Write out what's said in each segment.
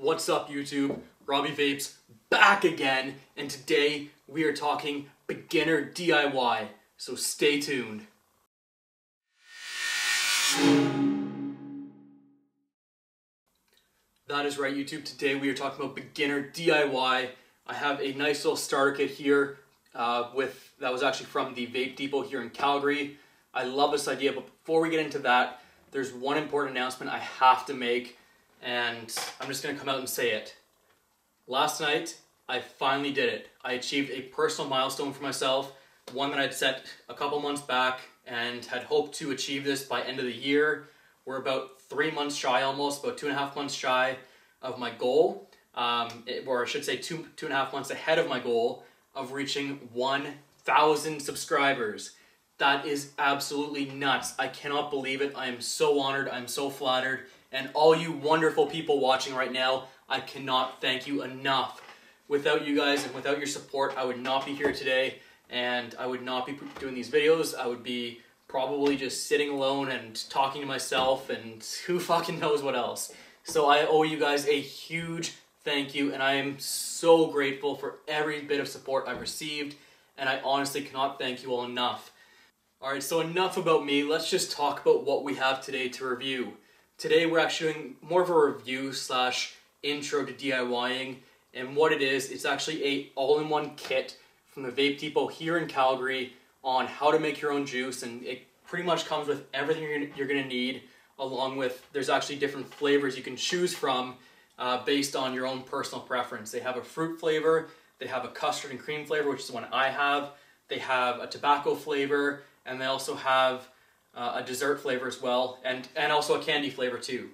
What's up YouTube? Robbie Vapes back again, and today we are talking beginner DIY, so stay tuned. That is right YouTube, today we are talking about beginner DIY. I have a nice little starter kit here that was actually from the Vape Depot here in Calgary. I love this idea, but before we get into that, there's one important announcement I have to make, and I'm just going to come out and say it. Last night, I finally did it. I achieved a personal milestone for myself, one that I'd set a couple months back and had hoped to achieve this by end of the year. We're about 3 months shy almost, about 2.5 months shy of my goal, or I should say 2.5 months ahead of my goal of reaching 1,000 subscribers. That is absolutely nuts. I cannot believe it. I am so honored. I'm so flattered. And all you wonderful people watching right now, I cannot thank you enough. Without you guys and without your support, I would not be here today, and I would not be doing these videos. I would be probably just sitting alone and talking to myself and who fucking knows what else. So I owe you guys a huge thank you, and I am so grateful for every bit of support I've received, and I honestly cannot thank you all enough. Alright, so enough about me. Let's just talk about what we have today to review. Today we're actually doing more of a review slash intro to DIYing, and what it is, it's actually a all-in-one kit from the Vape Depot here in Calgary on how to make your own juice, and it pretty much comes with everything you're going to need, along with, there's actually different flavors you can choose from based on your own personal preference. They have a fruit flavor, they have a custard and cream flavor, which is the one I have, they have a tobacco flavor, and they also have a dessert flavor as well, and also a candy flavor too.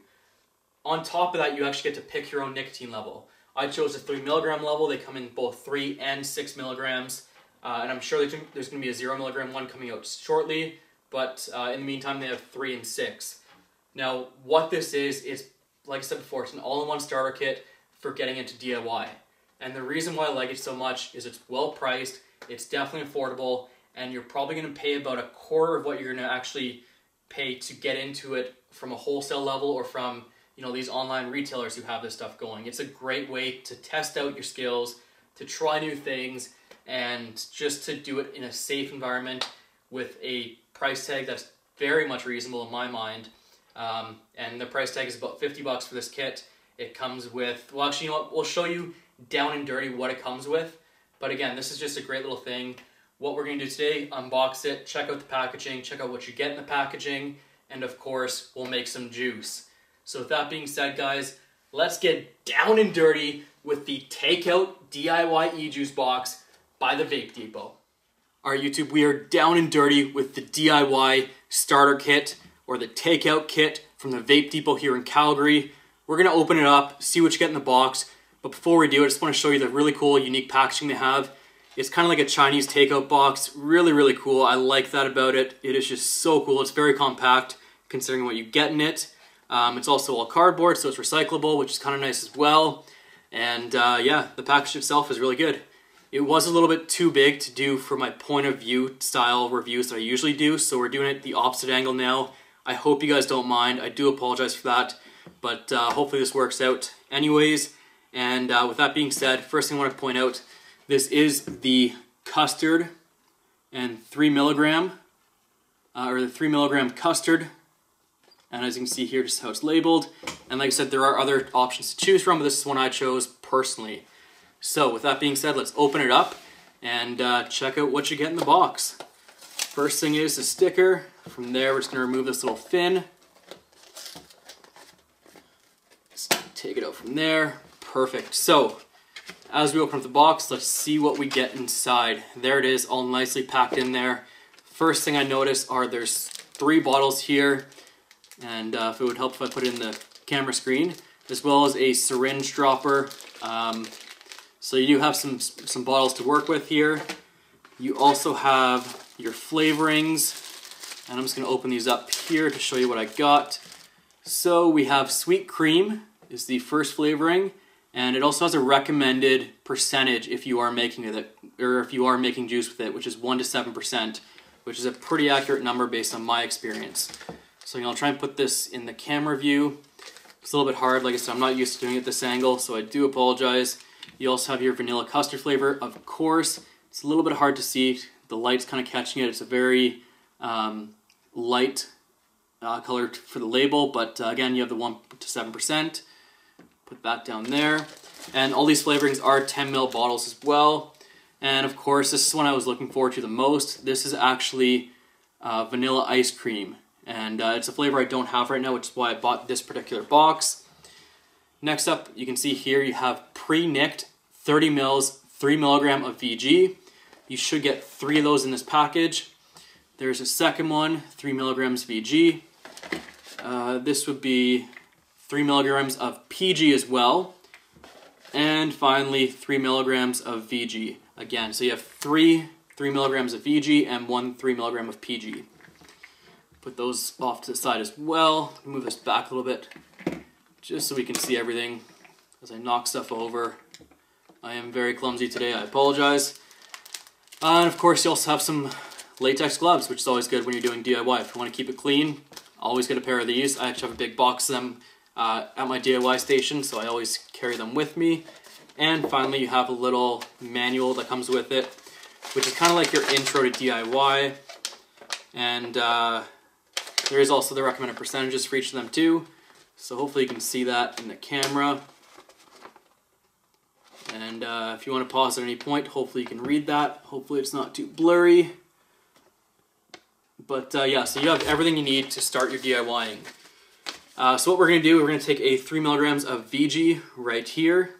On top of that, you actually get to pick your own nicotine level. I chose a 3 milligram level. They come in both 3 and 6 milligrams, and I'm sure there's going to be a 0 milligram one coming out shortly, but in the meantime, they have 3 and 6. Now, what this is, like I said before, it's an all-in-one starter kit for getting into DIY. And the reason why I like it so much is it's well priced, it's definitely affordable, and you're probably going to pay about a quarter of what you're going to actually pay to get into it from a wholesale level or from, you know, these online retailers who have this stuff going. It's a great way to test out your skills, to try new things, and just to do it in a safe environment with a price tag that's very much reasonable in my mind. And the price tag is about 50 bucks for this kit. It comes with, well actually, you know what, we'll show you down and dirty what it comes with. But again, this is just a great little thing. What we're going to do today, unbox it, check out the packaging, check out what you get in the packaging, and of course, we'll make some juice. So with that being said, guys, let's get down and dirty with the Takeout DIY e-juice box by the Vape Depot. Alright YouTube, we are down and dirty with the DIY starter kit, or the Takeout kit from the Vape Depot here in Calgary. We're going to open it up, see what you get in the box, but before we do, I just want to show you the really cool, unique packaging they have. It's kind of like a Chinese takeout box. Really, really cool. I like that about it. It is just so cool. It's very compact considering what you get in it. It's also all cardboard, so it's recyclable, which is kind of nice as well. And yeah, the package itself is really good. It was a little bit too big to do for my point of view style reviews that I usually do, so we're doing it the opposite angle now. I hope you guys don't mind. I do apologize for that, but hopefully this works out anyways. And with that being said, first thing I want to point out, this is the custard and 3 milligram, or the 3 milligram custard. And as you can see here, just how it's labeled. And like I said, there are other options to choose from, but this is one I chose personally. So with that being said, let's open it up and check out what you get in the box. First thing is a sticker. From there, we're just going to remove this little fin. Just take it out from there. Perfect. So, as we open up the box, let's see what we get inside. There it is, all nicely packed in there. First thing I notice are there's 3 bottles here, and if it would help if I put it in the camera screen, as well as a syringe dropper. So you do have some bottles to work with here. You also have your flavorings, and I'm just going to open these up here to show you what I got. So we have sweet cream is the first flavoring. And it also has a recommended percentage if you are making it, or if you are making juice with it, which is 1 to 7%, which is a pretty accurate number based on my experience. So I'll try and put this in the camera view. It's a little bit hard. Like I said, I'm not used to doing it this angle, so I do apologize. You also have your vanilla custard flavor, of course. It's a little bit hard to see. The light's kind of catching it. It's a very light color for the label, but again, you have the 1 to 7%. Put that down there. And all these flavorings are 10 ml bottles as well. And of course, this is one I was looking forward to the most. This is actually vanilla ice cream. And it's a flavor I don't have right now, which is why I bought this particular box. Next up, you can see here you have pre-nicked 30 mils, 3 milligram of VG. You should get 3 of those in this package. There's a second one, 3 milligrams VG. This would be 3 milligrams of PG as well. And finally, 3 milligrams of VG. Again, so you have 3 milligrams of VG and 1 3 milligram of PG. Put those off to the side as well. Move this back a little bit, just so we can see everything as I knock stuff over. I am very clumsy today, I apologize. And of course, you also have some latex gloves, which is always good when you're doing DIY. If you want to keep it clean, always get a pair of these. I actually have a big box of them at my DIY station, so I always carry them with me. And finally, you have a little manual that comes with it, which is kind of like your intro to DIY. And there is also the recommended percentages for each of them too. So hopefully you can see that in the camera. And if you want to pause at any point, hopefully you can read that. Hopefully it's not too blurry. But yeah, so you have everything you need to start your DIYing. So what we're going to do, we're going to take a 3 milligrams of VG right here.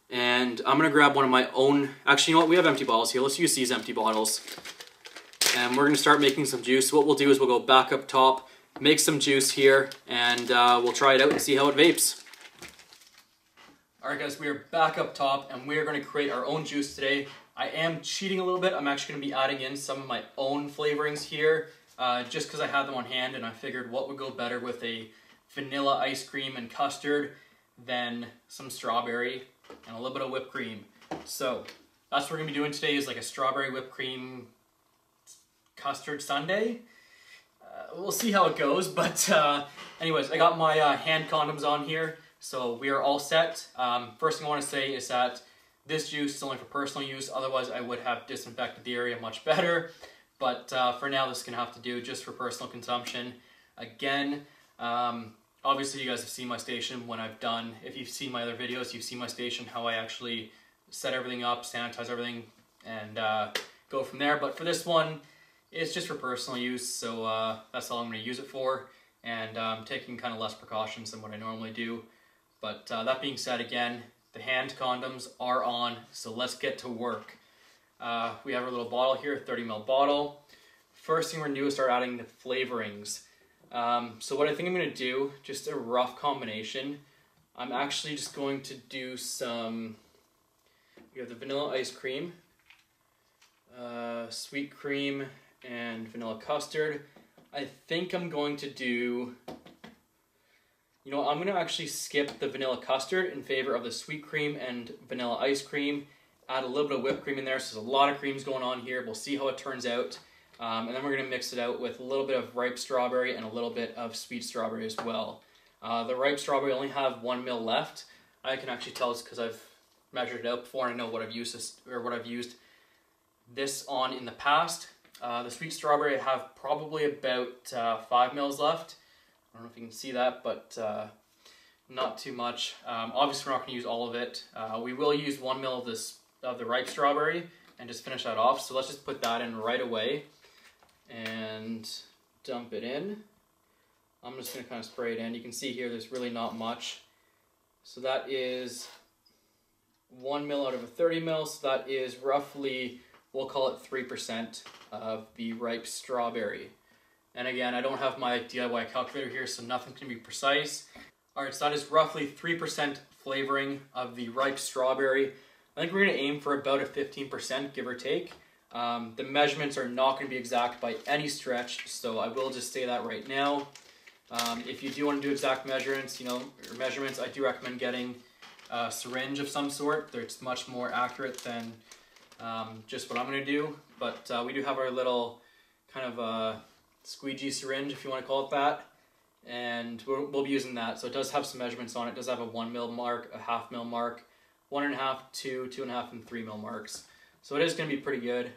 And I'm going to grab one of my own, actually, you know what, we have empty bottles here. Let's use these empty bottles. And we're going to start making some juice. What we'll do is we'll go back up top, make some juice here, and we'll try it out and see how it vapes. Alright guys, we are back up top, and we are going to create our own juice today. I am cheating a little bit. I'm actually going to be adding in some of my own flavorings here, just because I had them on hand, and I figured what would go better with a vanilla ice cream and custard than some strawberry and a little bit of whipped cream. So that's what we're going to be doing today, is like a strawberry whipped cream custard sundae. We'll see how it goes, but anyways, I got my hand condoms on here, so we are all set. First thing I want to say is that this juice is only for personal use, otherwise I would have disinfected the area much better, but for now this is going to have to do just for personal consumption. Again, obviously you guys have seen my station when I've done, if you've seen my other videos, you've seen my station, how I actually set everything up, sanitize everything, and go from there. But for this one, it's just for personal use, so that's all I'm going to use it for, and I'm taking kind of less precautions than what I normally do. But that being said, again, the hand condoms are on, so let's get to work. We have our little bottle here, 30 ml bottle. First thing we're going to do is start adding the flavorings. So what I think I'm going to do, just a rough combination, I'm actually just going to do some, we have the vanilla ice cream, sweet cream, and vanilla custard. I think I'm going to do, you know, I'm going to actually skip the vanilla custard in favor of the sweet cream and vanilla ice cream, add a little bit of whipped cream in there, so there's a lot of creams going on here. We'll see how it turns out. And then we're going to mix it out with a little bit of ripe strawberry and a little bit of sweet strawberry as well. The ripe strawberry only have 1 ml left. I can actually tell this because I've measured it out before and I know what I've used this on in the past. The sweet strawberry I have probably about 5 ml left. I don't know if you can see that, but not too much. Obviously we're not going to use all of it. We will use 1 ml of the ripe strawberry and just finish that off. So let's just put that in right away and dump it in. I'm just going to kind of spray it in. You can see here there's really not much. So that is 1 ml out of a 30 ml, so that is roughly, we'll call it 3% of the ripe strawberry. And again, I don't have my DIY calculator here, so nothing's going to be precise. Alright, so that is roughly 3% flavoring of the ripe strawberry. I think we're going to aim for about a 15%, give or take. The measurements are not going to be exact by any stretch, so I will just say that right now. If you do want to do exact measurements, I do recommend getting a syringe of some sort. It's much more accurate than just what I'm going to do. But we do have our little kind of squeegee syringe, if you want to call it that. and we'll be using that. So it does have some measurements on it. It does have a 1 mil mark, a half mil mark, 1.5, 2, 2.5, and 3 mil marks. So it is going to be pretty good.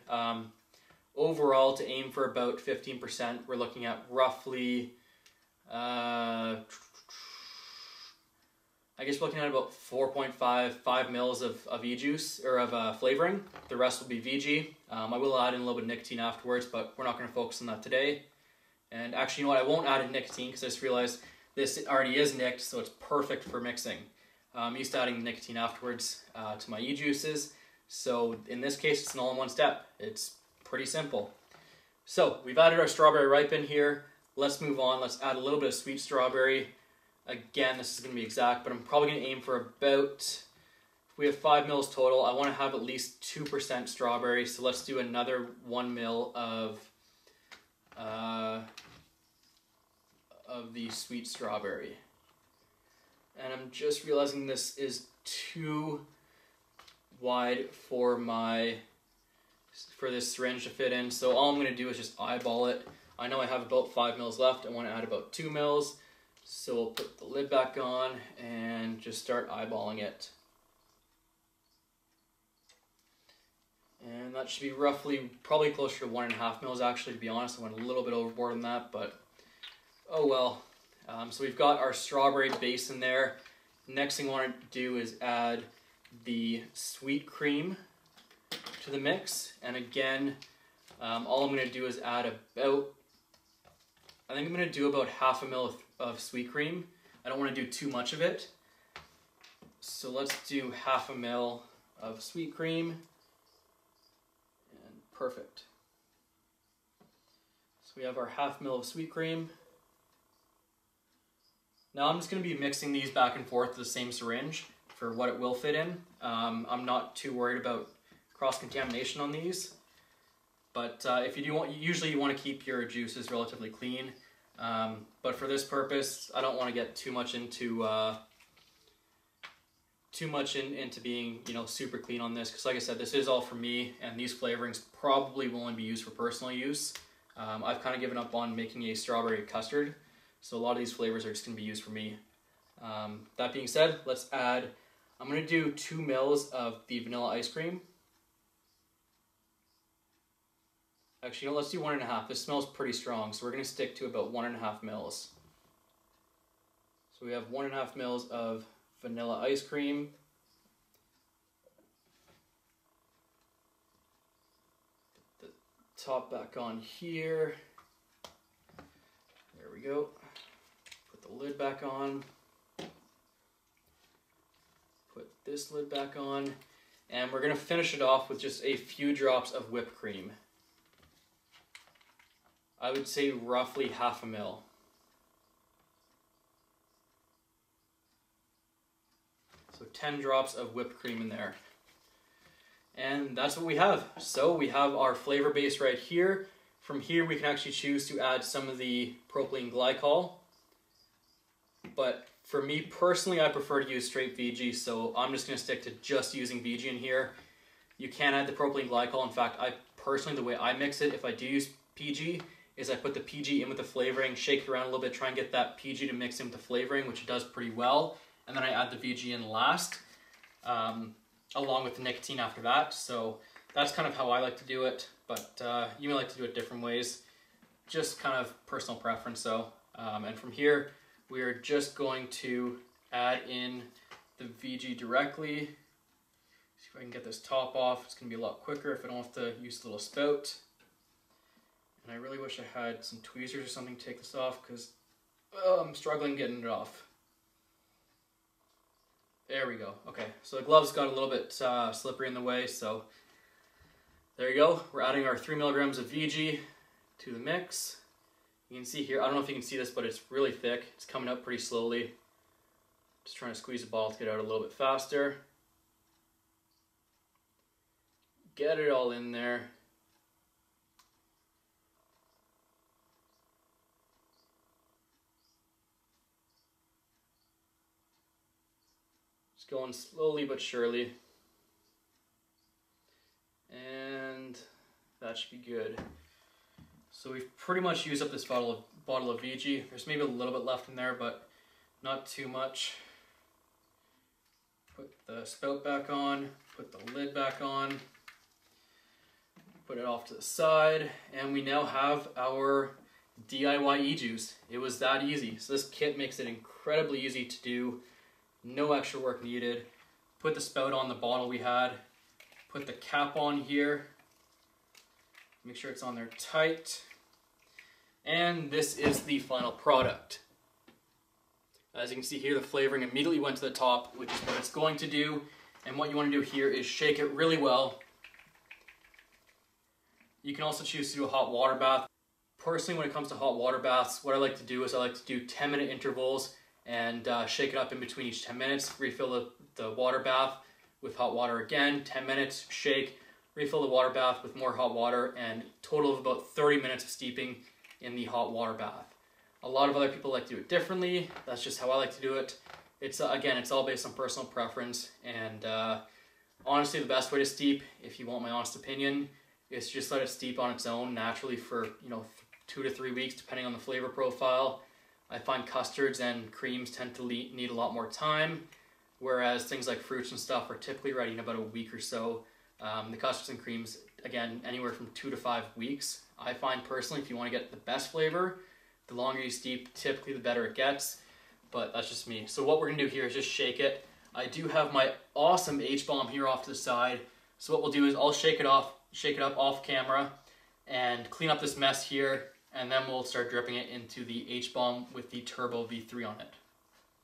Overall, to aim for about 15%, we're looking at roughly, I guess we're looking at about 5 mils of e-juice, or of flavoring. The rest will be VG. I will add in a little bit of nicotine afterwards, but we're not going to focus on that today. And actually, you know what, I won't add in nicotine because I just realized this already is nicked, so it's perfect for mixing. I'm used to adding nicotine afterwards to my e-juices. So in this case, it's an all-in-one step. It's pretty simple. So we've added our strawberry ripen here. Let's move on. Let's add a little bit of sweet strawberry. Again, this is going to be exact, but I'm probably going to aim for about, if we have 5 mils total, I want to have at least 2% strawberry. So let's do another 1 mil of the sweet strawberry. And I'm just realizing this is too wide for this syringe to fit in. So all I'm going to do is just eyeball it. I know I have about 5 mils left. I want to add about 2 mils. So we'll put the lid back on and just start eyeballing it. And that should be roughly, probably closer to 1.5 mils actually, to be honest. I went a little bit overboard on that, but oh well. So we've got our strawberry base in there. Next thing I want to do is add the sweet cream to the mix. And again, all I'm going to do is add about, I think I'm going to do about 1/2 mil of sweet cream. I don't want to do too much of it. So let's do 1/2 mil of sweet cream. And perfect. So we have our 1/2 mil of sweet cream. Now I'm just going to be mixing these back and forth to the same syringe for what it will fit in. I'm not too worried about cross-contamination on these. But if you do want, usually you want to keep your juices relatively clean. But for this purpose, I don't want to get too much into being, you know, super clean on this, because like I said, this is all for me, and these flavorings probably will only be used for personal use. I've kind of given up on making a strawberry custard, so a lot of these flavors are just going to be used for me. That being said, let's add, I'm going to do 2 mils of the vanilla ice cream. Actually, you know, let's do 1.5. This smells pretty strong, so we're going to stick to about 1.5 mils. So we have 1.5 mils of vanilla ice cream. Put the top back on here. There we go. Put the lid back on. Put this lid back on. And we're going to finish it off with just a few drops of whipped cream. I would say roughly 1/2 mil. So 10 drops of whipped cream in there. And that's what we have. So we have our flavor base right here. From here we can actually choose to add some of the propylene glycol. But for me personally, I prefer to use straight VG, so I'm just going to stick to just using VG in here. You can add the propylene glycol. In fact, I personally, the way I mix it, if I do use PG, is I put the PG in with the flavoring, shake it around a little bit, try and get that PG to mix in with the flavoring, which it does pretty well. And then I add the VG in last, along with the nicotine after that. So that's kind of how I like to do it, but you may like to do it different ways. Just kind of personal preference though. And from here, we are just going to add in the VG directly. See if I can get this top off. It's going to be a lot quicker if I don't have to use the little spout. And I really wish I had some tweezers or something to take this off, because I'm struggling getting it off. There we go. Okay, so the gloves got a little bit slippery in the way, so there you go. We're adding our 3 milligrams of VG to the mix. You can see here, I don't know if you can see this, but it's really thick. It's coming up pretty slowly. Just trying to squeeze the ball to get out a little bit faster. Get it all in there. Going slowly but surely, and that should be good. So we've pretty much used up this bottle of VG. There's maybe a little bit left in there, but not too much. Put the spout back on, put the lid back on, put it off to the side, and we now have our DIY e-juice. It was that easy. So this kit makes it incredibly easy to do. No extra work needed. Put the spout on the bottle we had. Put the cap on here. Make sure it's on there tight. And this is the final product. As you can see here, the flavoring immediately went to the top, which is what it's going to do. And what you want to do here is shake it really well. You can also choose to do a hot water bath. Personally, when it comes to hot water baths, what I like to do is I like to do 10-minute intervals and shake it up in between each 10 minutes. Refill the water bath with hot water again, 10 minutes, shake, refill the water bath with more hot water, and total of about 30 minutes of steeping in the hot water bath. A lot of other people like to do it differently. That's just how I like to do it. It's again, it's all based on personal preference, and honestly, the best way to steep, if you want my honest opinion, is just let it steep on its own naturally for 2 to 3 weeks, depending on the flavor profile. I find custards and creams tend to need a lot more time, whereas things like fruits and stuff are typically ready in about a week or so. The custards and creams, again, anywhere from 2 to 5 weeks. I find personally, if you want to get the best flavor, the longer you steep, typically the better it gets, but that's just me. So what we're gonna do here is just shake it. I do have my awesome H-bomb here off to the side. So what we'll do is I'll shake it up off camera and clean up this mess here, and then we'll start dripping it into the H-bomb with the Turbo V3 on it.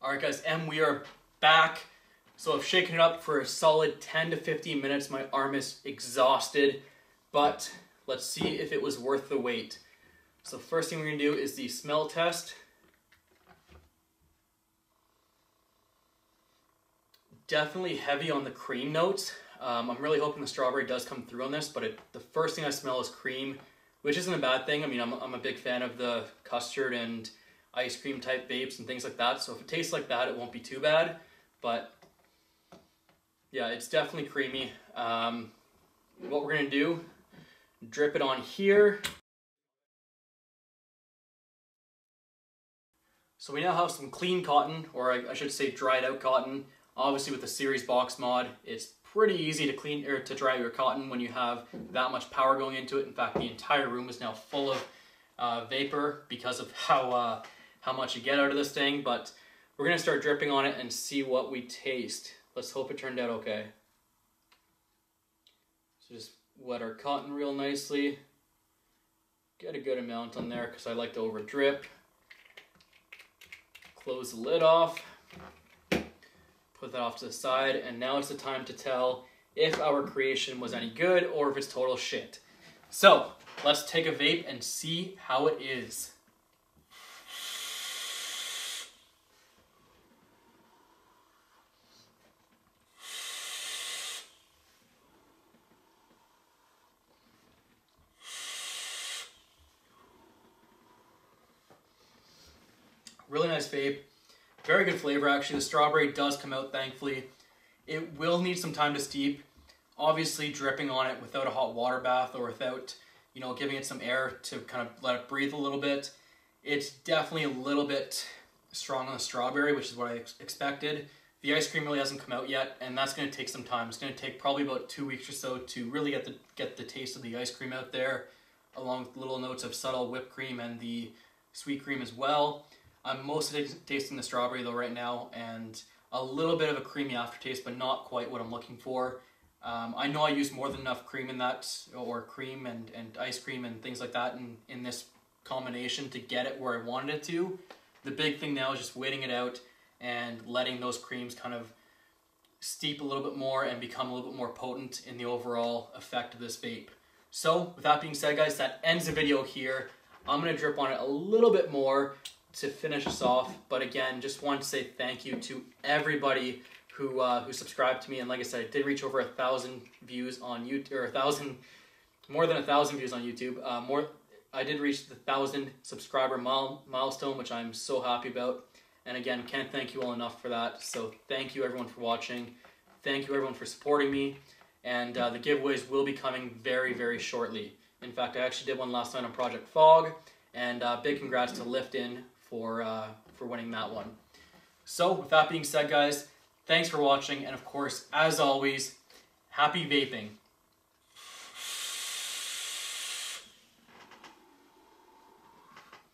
All right guys, and we are back. So I've shaken it up for a solid 10 to 15 minutes. My arm is exhausted, but let's see if it was worth the wait. So first thing we're gonna do is the smell test. Definitely heavy on the cream notes. I'm really hoping the strawberry does come through on this, but the first thing I smell is cream, which isn't a bad thing. I mean, I'm a big fan of the custard and ice cream type vapes and things like that. So if it tastes like that, it won't be too bad. But yeah, it's definitely creamy. What we're gonna do, drip it on here. So we now have some clean cotton, or I should say dried out cotton. Obviously with the series box mod, it's pretty easy to clean or to dry your cotton when you have that much power going into it. In fact, the entire room is now full of vapor because of how much you get out of this thing. But we're gonna start dripping on it and see what we taste. Let's hope it turned out okay. So just wet our cotton real nicely. Get a good amount on there because I like to over drip. Close the lid off. Put that off to the side, and now it's the time to tell if our creation was any good or if it's total shit. So let's take a vape and see how it is. Really nice vape. Very good flavor actually. The strawberry does come out, thankfully. It will need some time to steep. Obviously dripping on it without a hot water bath or without, giving it some air to kind of let it breathe a little bit. It's definitely a little bit strong on the strawberry, which is what I expected. The ice cream really hasn't come out yet, and that's going to take some time. It's going to take probably about 2 weeks or so to really get the taste of the ice cream out there, along with little notes of subtle whipped cream and the sweet cream as well. I'm mostly tasting the strawberry though right now, and a little bit of a creamy aftertaste, but not quite what I'm looking for. I know I used more than enough cream in that, or cream and ice cream and things like that in this combination to get it where I wanted it to. The big thing now is just waiting it out and letting those creams kind of steep a little bit more and become a little bit more potent in the overall effect of this vape. So with that being said guys, that ends the video here. I'm going to drip on it a little bit more to finish us off, but again, just want to say thank you to everybody who subscribed to me, and like I said, I did reach over 1,000 views on YouTube, or more than 1,000 views on YouTube. I did reach the 1,000 subscriber milestone, which I'm so happy about, and again, can't thank you all enough for that. So thank you everyone for watching, thank you everyone for supporting me, and the giveaways will be coming very, very shortly. In fact, I actually did one last night on Project F.O.G, and big congrats to Lifton for winning that one. So with that being said, guys, thanks for watching, and of course, as always, happy vaping.